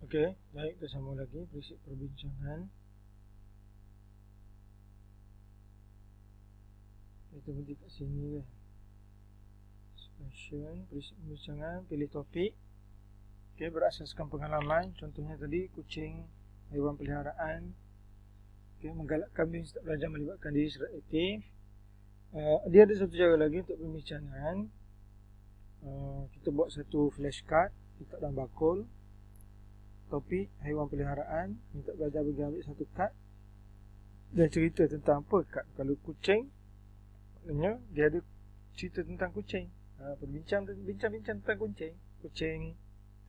Okey, baik, kita sambung lagi prinsip perbincangan. Kita berhenti kat sini kan. Expression, prinsip perbincangan, pilih topik. Okey, berasaskan pengalaman. Contohnya tadi, kucing, haiwan peliharaan. Okey, menggalakkan diri untuk belajar melibatkan diri secara aktif. Dia ada satu cara lagi untuk perbincangan. Kita buat satu flashcard, letak dalam bakul. Topik haiwan peliharaan, minta belajar bagi ambil satu kad dan cerita tentang apa kad. Kalau kucing, maknanya dia ada cerita tentang kucing. Bincang-bincang tentang kucing. Kucing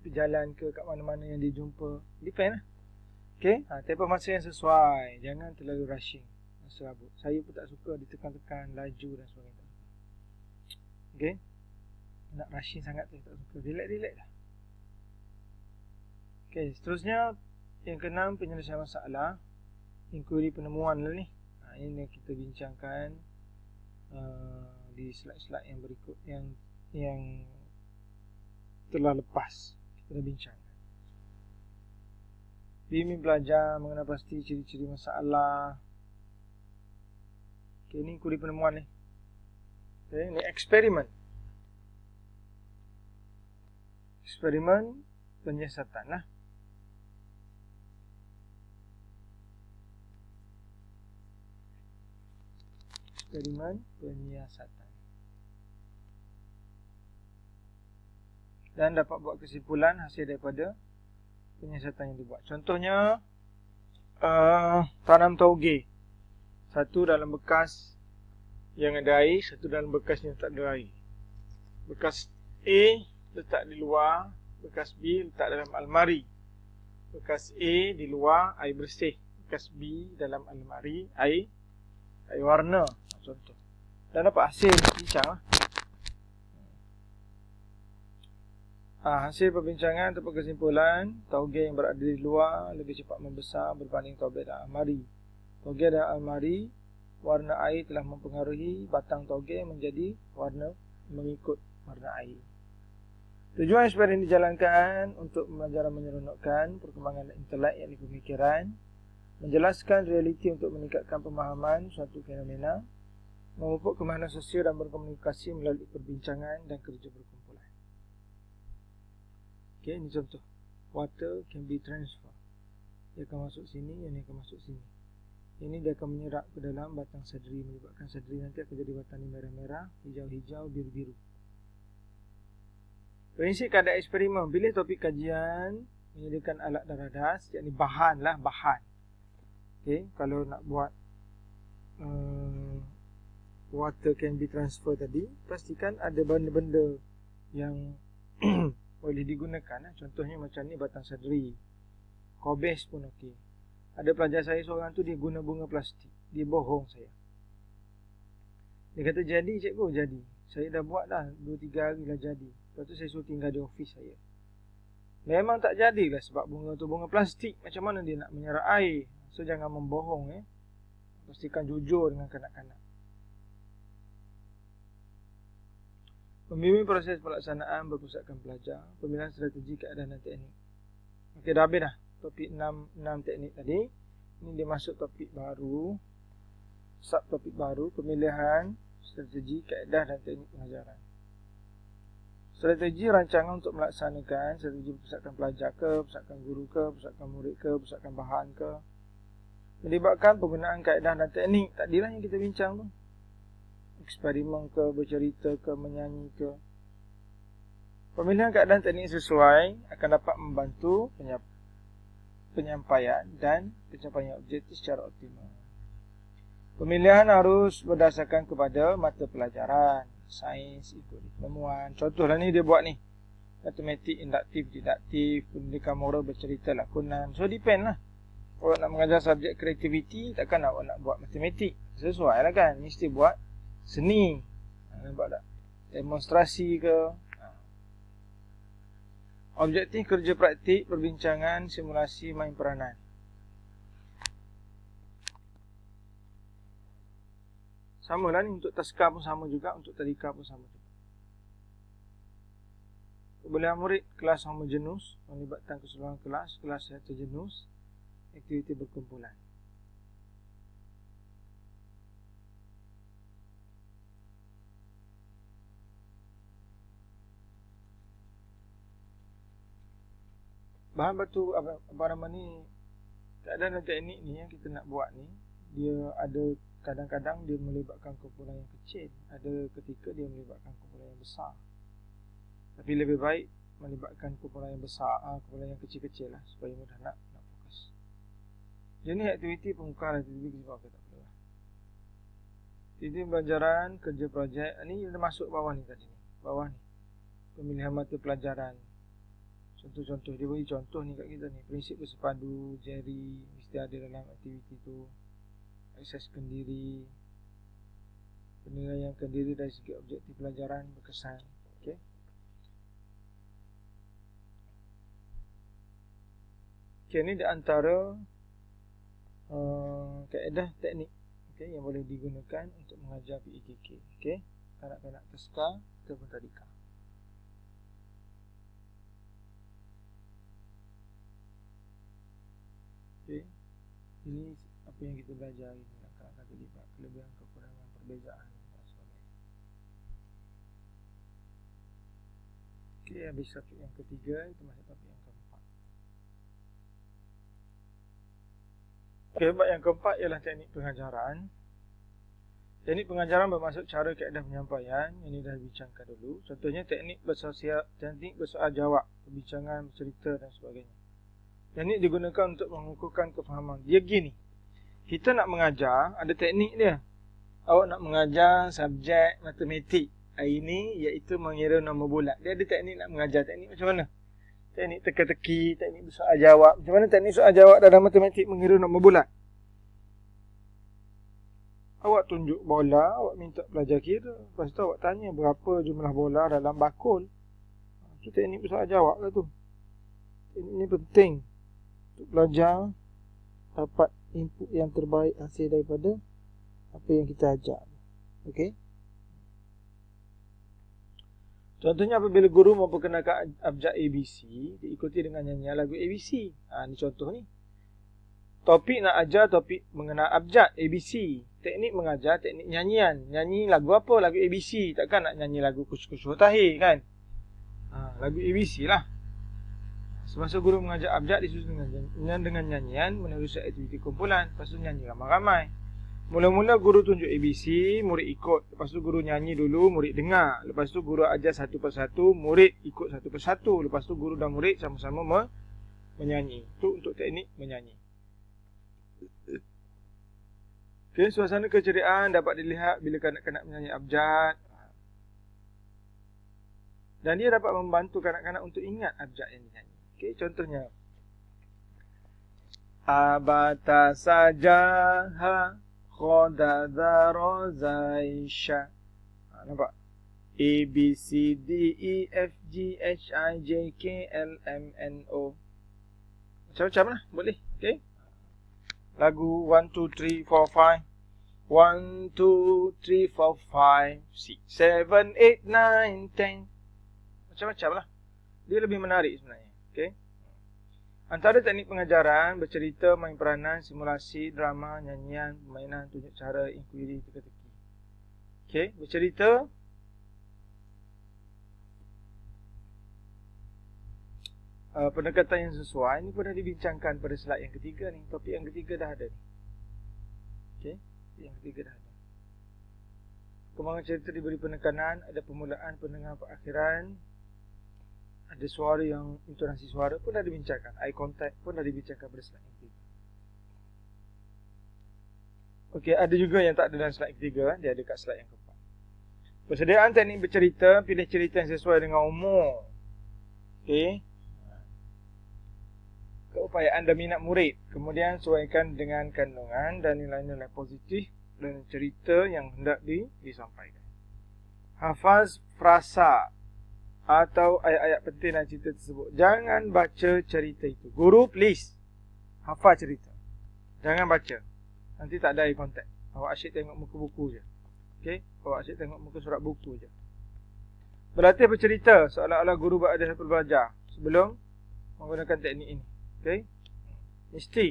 berjalan ke kat mana-mana yang dia jumpa. Depend lah. Okay, tempoh masa yang sesuai. Jangan terlalu rushing. Masa rabut. Saya pun tak suka ditekan-tekan, laju dan sebagainya. Okay, nak rushing sangat tu tak suka. Relax lah. Okay, seterusnya yang keenam, penyelesaian masalah. Inquiry penemuan lah ni. Ini yang kita bincangkan di slide-slide yang berikut, yang telah lepas kita dah bincang. Bimbing belajar mengenai pasti ciri-ciri masalah. Okay, ni inquiry penemuan ni. Okay, ni eksperimen. Eksperimen penyiasatan lah. Eksperimen penyiasatan. Dan dapat buat kesimpulan hasil daripada penyiasatan yang dibuat. Contohnya, tanam tauge. Satu dalam bekas yang ada air, satu dalam bekas yang tak ada air. Bekas A letak di luar, bekas B letak dalam almari. Bekas A di luar, air bersih. Bekas B dalam almari, air warna. Contoh. Dan dapat hasil bincang lah. Hasil perbincangan ataupun kesimpulan, tauge yang berada di luar lebih cepat membesar berbanding tauge dalam almari. Tauge dalam almari, warna air telah mempengaruhi batang tauge menjadi warna mengikut warna air. Tujuan eksperimen dijalankan untuk belajar menyeronokkan perkembangan intelek yakni pemikiran, menjelaskan realiti untuk meningkatkan pemahaman suatu fenomena, memupuk kemahiran sosial dan berkomunikasi melalui perbincangan dan kerja berkumpulan. Okay, ini contoh. Water can be transferred. Dia akan masuk sini, yang ini akan masuk sini. Ini dia akan menyerap ke dalam batang sedri, menyebabkan sedri nanti akan jadi batang ni merah-merah, hijau-hijau, biru-biru. Prinsip keadaan eksperimen. Pilih topik kajian, menyediakan alat dan radas, yakni bahan lah, bahan. Okay, kalau nak buat water can be transferred tadi, pastikan ada benda-benda yang boleh digunakan. Contohnya macam ni, batang sedri, kobes pun okey. Ada pelajar saya seorang tu, dia guna bunga plastik. Dia bohong saya. Dia kata, jadi cikgu, jadi. Saya dah buat dah 2-3 hari lah jadi. Lepas tu saya suruh tinggal di ofis saya. Memang tak jadilah sebab bunga tu bunga plastik. Macam mana dia nak menyerap air? So jangan membohong. Pastikan jujur dengan kanak-kanak. Membimbing proses pelaksanaan berpusatkan pelajar, pemilihan strategi keadaan dan teknik. Okey, dah habis dah topik 6 teknik tadi. Ini dia masuk topik baru, subtopik baru, pemilihan strategi keadaan dan teknik pengajaran. Strategi rancangan untuk melaksanakan strategi berpusatkan pelajar ke, berpusatkan guru ke, berpusatkan murid ke, berpusatkan bahan ke, melibatkan penggunaan kaedah dan teknik. Tadilah yang kita bincang tu. Eksperimen ke, bercerita ke, menyanyi ke. Pemilihan keadaan teknik sesuai akan dapat membantu penyampaian dan pencapaian objektif secara optimal. Pemilihan harus berdasarkan kepada mata pelajaran, sains, ikut penemuan. Contohlah ni dia buat ni, matematik, induktif, didaktif, pendidikan moral, bercerita, lakonan. So depend lah. Kalau nak mengajar subjek kreativiti, takkan awak nak buat matematik. Sesuai lah kan, mesti buat seni. Nampak tak? Demonstrasi ke. Objektif kerja praktik, perbincangan, simulasi, main peranan. Sama lah ni, untuk taska pun sama juga, untuk tadika pun sama juga. Kebolehan murid, kelas homogenus, melibatkan keseluruhan kelas, kelas heterogenus, aktiviti berkumpulan. Bahan batu apa nama ni, keadaan teknik ni yang kita nak buat ni, dia ada kadang-kadang dia melibatkan kumpulan yang kecil, ada ketika dia melibatkan kumpulan yang besar. Tapi lebih baik melibatkan kumpulan yang besar, kumpulan yang kecil-kecil lah, supaya mudah nak fokus. Jenis aktiviti pembukaan aktiviti kita tak perlu lah. Aktiviti pembelajaran, kerja projek, ni dah masuk bawah ni tadi ni. Bawah ni, pemilihan mata pelajaran. Contoh-contoh, dia beri contoh ni kat kita ni. Prinsip bersepadu, Jerry, mesti ada dalam aktiviti tu. Akses kendiri, penilaian kendiri dari segi objektif pelajaran berkesan. Okay. Okay, ni di antara kaedah teknik, okay, yang boleh digunakan untuk mengajar PEKK. Okay, kanak-kanak TESCA ataupun tadika. Okay, ini apa yang kita belajar hari ini. Akan terlibat kelebihan, kekurangan, perbezaan dan sebagainya. Okay, habis topik yang ketiga, itu masuk topik yang keempat. Okay, bab yang keempat ialah teknik pengajaran. Teknik pengajaran bermaksud cara kaedah penyampaian yang ini dah dibincangkan dulu. Contohnya teknik bersoal jawab, perbincangan, bercerita dan sebagainya. Teknik digunakan untuk mengukuhkan kefahaman. Dia gini, kita nak mengajar, ada teknik dia. Awak nak mengajar subjek matematik hari ini, iaitu mengira nombor bulat. Dia ada teknik nak mengajar. Teknik macam mana? Teknik teka-teki, teknik soal jawab. Macam mana teknik soal jawab dalam matematik mengira nombor bulat? Awak tunjuk bola, awak minta pelajar kira. Lepas tu awak tanya berapa jumlah bola dalam bakul. Itu teknik soal jawab lah tu. Teknik ni penting untuk pelajar dapat input yang terbaik hasil daripada apa yang kita ajar. Okey. Contohnya apabila guru memperkenalkan abjad ABC, diikuti dengan nyanyian lagu ABC. Ni contoh ni. Topik nak ajar topik mengenal abjad ABC. Teknik mengajar, teknik nyanyian. Nyanyi lagu apa? Lagu ABC. Takkan nak nyanyi lagu Kush-Kush Tahir kan? Lagu ABC lah. Semasa guru mengajar abjad disusun dengan nyanyian menerusi aktiviti kumpulan. Lepas tu nyanyi ramai-ramai. Mula-mula guru tunjuk ABC, murid ikut. Lepas tu guru nyanyi dulu, murid dengar. Lepas tu guru ajar satu persatu, murid ikut satu persatu. Lepas tu guru dan murid sama-sama menyanyi. Itu untuk teknik menyanyi. Okay, suasana keceriaan dapat dilihat bila kanak-kanak menyanyi abjad. Dan dia dapat membantu kanak-kanak untuk ingat abjad yang dinyanyi. Okay, contohnya. Abata sajaha Khodadara Zaisha. Nampak? A, B, C, D, E, F, G, H, I, J, K, L, M, N, O. Macam-macam lah. Boleh. Okay. Lagu 1, 2, 3, 4, 5. 1, 2, 3, 4, 5, 6, 7, 8, 9, 10. Macam-macam lah. Dia lebih menarik sebenarnya. Okay. Antara teknik pengajaran, bercerita, main peranan, simulasi, drama, nyanyian, permainan, tunjuk cara, inquiry, teka-teki. Okay, bercerita. Pendekatan yang sesuai, ini pun dah dibincangkan pada slide yang ketiga ni. Topik yang ketiga dah ada ni. Okay, yang ketiga dah ada. Kembangan cerita diberi penekanan, ada permulaan, pendengar, perakhiran. Ada suara yang, intonasi suara pun dah dibincangkan. Eye contact pun dah dibincangkan pada slide yang ketiga. Okey, ada juga yang tak ada dalam slide ketiga. Dia ada kat slide yang keempat. Persediaan teknik bercerita, pilih cerita yang sesuai dengan umur. Okey. Keupayaan dan minat murid. Kemudian sesuaikan dengan kandungan dan nilai-nilai positif dan cerita yang hendak disampaikan. Hafaz frasa atau ayat-ayat penting dalam cerita tersebut. Jangan baca cerita itu. Guru, please hafal cerita. Jangan baca. Nanti tak ada eye contact. Awak asyik tengok muka buku je. Okay? Awak asyik tengok muka surat buku je. Berlatih bercerita seolah-olah guru berada belajar sebelum menggunakan teknik ini. Okey. Mesti.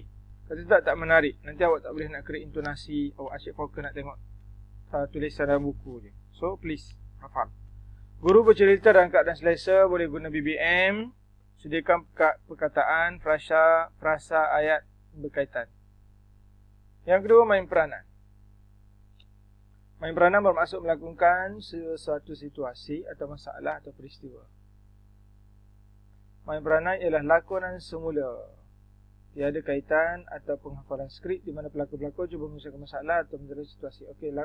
Kalau tak menarik. Nanti awak tak boleh nak create intonasi. Awak asyik fokus nak tengok tulisan dalam buku je. So please hafal. Guru bercerita dalam keadaan selesa, boleh guna BBM. Sediakan perkataan, frasa ayat berkaitan. Yang kedua, main peranan. Main peranan bermaksud melakukan sesuatu situasi atau masalah atau peristiwa. Main peranan ialah lakonan semula. Tiada kaitan atau penghafalan skrip di mana pelakon-pelakon cuba menyelesaikan masalah atau menjelaskan situasi. Okey,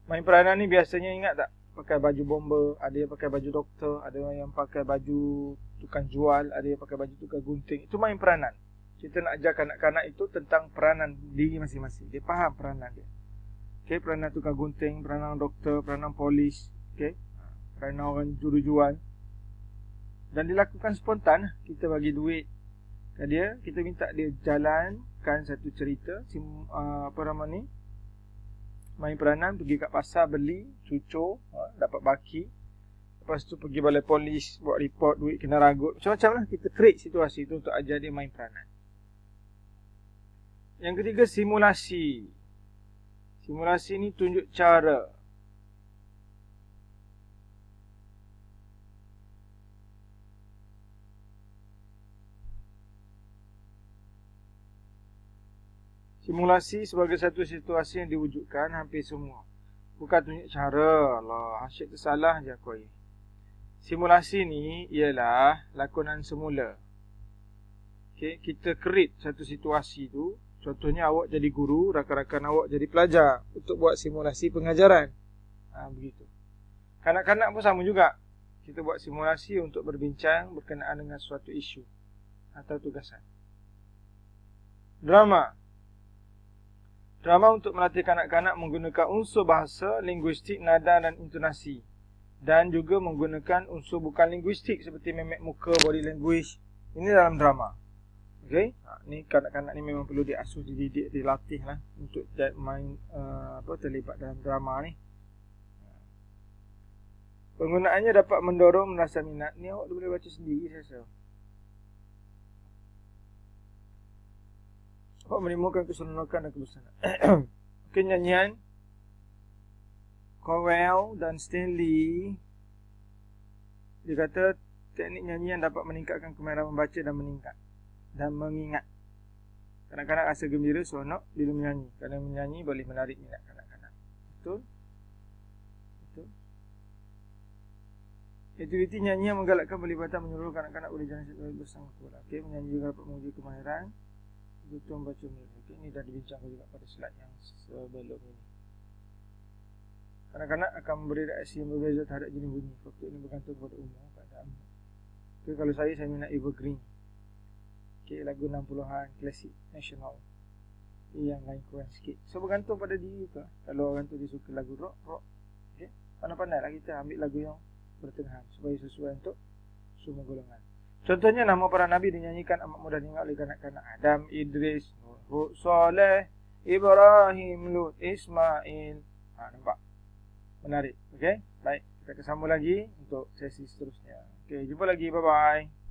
main peranan ni biasanya ingat tak? Pakai baju bomber, ada yang pakai baju doktor, ada yang pakai baju tukang jual, ada yang pakai baju tukang gunting. Itu main peranan. Kita nak ajar kanak-kanak itu tentang peranan diri masing-masing. Dia faham peranan dia. Okey, peranan tukang gunting, peranan doktor, peranan polis, okey, peranan orang juru jual. Dan dilakukan spontan. Kita bagi duit kat dia, kita minta dia jalankan satu cerita, main peranan, pergi kat pasar beli cucur, dapat baki. Lepas tu pergi balai polis, buat report, duit kena ragut. Macam-macam lah, kita create situasi tu untuk ajar dia main peranan. Yang ketiga, simulasi. Simulasi ni tunjuk cara. Simulasi sebagai satu situasi yang diwujudkan hampir semua. Bukan tunjuk cara. Allah, asyik tersalah je aku ni. Simulasi ni ialah lakonan semula. Okay, kita create satu situasi tu. Contohnya awak jadi guru, rakan-rakan awak jadi pelajar untuk buat simulasi pengajaran. Begitu. Kanak-kanak pun sama juga. Kita buat simulasi untuk berbincang berkenaan dengan suatu isu atau tugasan. Drama. Drama untuk melatih kanak-kanak menggunakan unsur bahasa, linguistik, nada dan intonasi. Dan juga menggunakan unsur bukan linguistik seperti memek muka, body language. Ini dalam drama. Okey, ni kanak-kanak ni memang perlu diasuh, dididik, dilatih lah untuk main terlibat dalam drama ni. Penggunaannya dapat mendorong rasa minat. Ni awak boleh baca sendiri saya rasa. Awak menimbulkan keseronokan dan kebosanan. Okey, nyanyian Cowell dan Stanley, dia kata teknik nyanyian dapat meningkatkan kemahiran membaca dan mengingat. Kanak-kanak rasa gembira, seronok bila menyanyi. Kerana menyanyi boleh menarik minat kanak-kanak. Betul? Betul? Aktiviti nyanyi yang menggalakkan pelibatan menyeluruh kanak-kanak boleh jalan bersama sekolah. Okey, menyanyi juga dapat menguji kemahiran. Betul membaca mirip. Okey, ini dah dibincangkan juga pada slide yang sebelum ini. Kanak-kanak akan memberi reaksi yang berbeza terhadap jenis bunyi. Faktor ini bergantung pada umur keadaan. Okey, kalau saya minat Evergreen. Okey, lagu 60-an, klasik, national. Yang lain kurang sikit. So, bergantung pada diri tu. Kalau orang tu dia suka lagu rock. Okey, pandai-pandai lah kita ambil lagu yang bertengahan supaya sesuai untuk semua golongan. Contohnya, nama para Nabi dinyanyikan amat mudah diingat oleh kanak-kanak. Adam, Idris, Nuh, Saleh, Ibrahim, Lut, Ismail. Nampak? Menarik. Okey, baik. Kita akan sambung lagi untuk sesi seterusnya. Okey, jumpa lagi. Bye-bye.